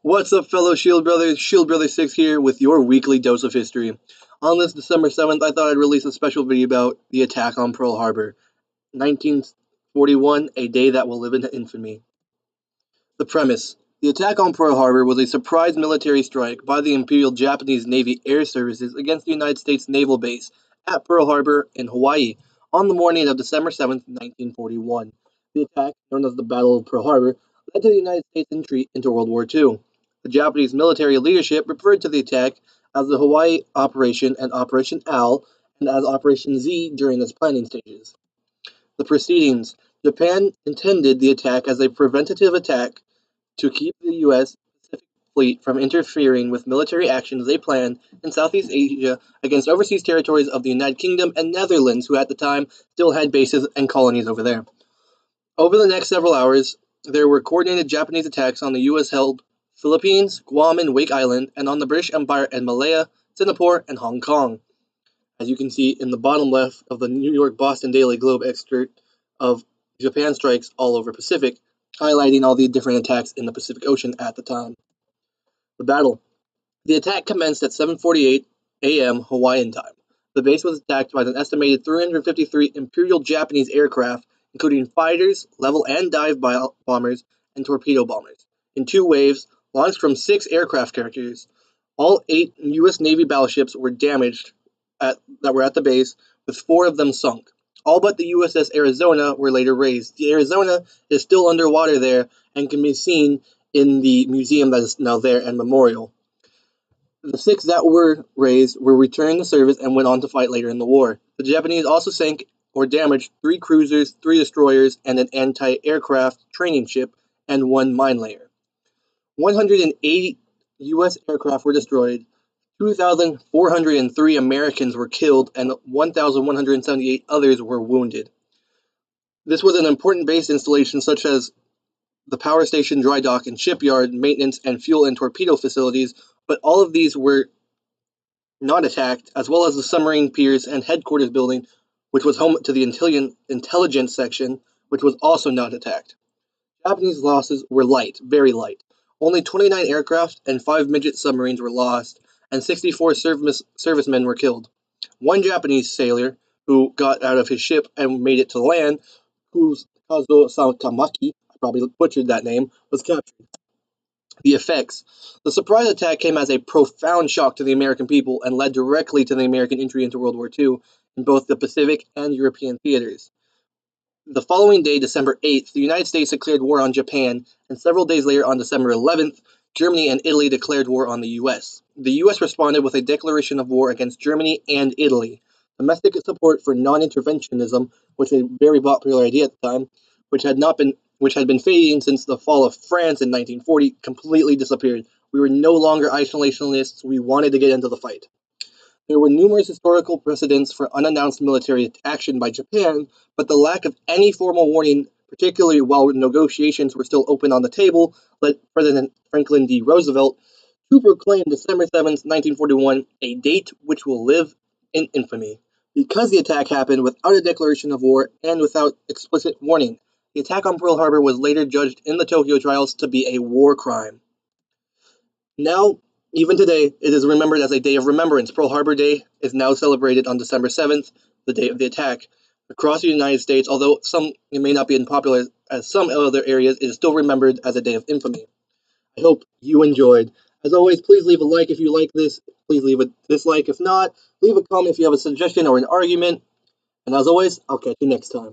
What's up, fellow Shield Brothers? Shield Brother 6 here with your weekly dose of history. On this December 7th, I thought I'd release a special video about the attack on Pearl Harbor, 1941, a day that will live in infamy. The premise: the attack on Pearl Harbor was a surprise military strike by the Imperial Japanese Navy Air Services against the United States Naval Base at Pearl Harbor in Hawaii on the morning of December 7th, 1941. The attack, known as the Battle of Pearl Harbor, led to the United States' entry into World War II. The Japanese military leadership referred to the attack as the Hawaii Operation and Operation Owl, and as Operation Z during its planning stages. The proceedings: Japan intended the attack as a preventative attack to keep the U.S. Pacific Fleet from interfering with military actions they planned in Southeast Asia against overseas territories of the United Kingdom and Netherlands, who at the time still had bases and colonies over there. Over the next several hours, there were coordinated Japanese attacks on the U.S.-held Philippines, Guam, and Wake Island, and on the British Empire and Malaya, Singapore, and Hong Kong. As you can see in the bottom left of the New York Boston Daily Globe excerpt of Japan strikes all over Pacific, highlighting all the different attacks in the Pacific Ocean at the time. The battle. The attack commenced at 7:48 a.m. Hawaiian time. The base was attacked by an estimated 353 Imperial Japanese aircraft, including fighters, level and dive bombers, and torpedo bombers, in two waves, launched from 6 aircraft carriers. All 8 U.S. Navy battleships were damaged that were at the base, with 4 of them sunk. All but the USS Arizona were later raised. The Arizona is still underwater there and can be seen in the museum that is now there and memorial. The 6 that were raised were returned to service and went on to fight later in the war. The Japanese also sank or damaged 3 cruisers, 3 destroyers, and an anti-aircraft training ship, and 1 mine layer. 180 U.S. aircraft were destroyed, 2,403 Americans were killed, and 1,178 others were wounded. This was an important base installation such as the power station, dry dock, and shipyard, maintenance, and fuel and torpedo facilities, but all of these were not attacked, as well as the submarine piers and headquarters building, which was home to the intelligence section, which was also not attacked. Japanese losses were light, very light. Only 29 aircraft and 5 midget submarines were lost, and 64 servicemen were killed. 1 Japanese sailor, who got out of his ship and made it to land, whose Kazo Satamaki, I probably butchered that name, was captured. The effects. The surprise attack came as a profound shock to the American people and led directly to the American entry into World War II in both the Pacific and European theaters. The following day, December 8th, the United States declared war on Japan, and several days later, on December 11th, Germany and Italy declared war on the U.S. The U.S. responded with a declaration of war against Germany and Italy. Domestic support for non-interventionism, which was a very popular idea at the time, which had been fading since the fall of France in 1940, completely disappeared. We were no longer isolationists. We wanted to get into the fight. There were numerous historical precedents for unannounced military action by Japan, but the lack of any formal warning, particularly while negotiations were still open on the table, led President Franklin D. Roosevelt to proclaim December 7th, 1941, a date which will live in infamy. Because the attack happened without a declaration of war and without explicit warning, the attack on Pearl Harbor was later judged in the Tokyo trials to be a war crime. Now, even today, it is remembered as a day of remembrance. Pearl Harbor Day is now celebrated on December 7th, the day of the attack. Across the United States, although it may not be as popular as some other areas, it is still remembered as a day of infamy. I hope you enjoyed. As always, please leave a like if you like this. Please leave a dislike if not. Leave a comment if you have a suggestion or an argument. And as always, I'll catch you next time.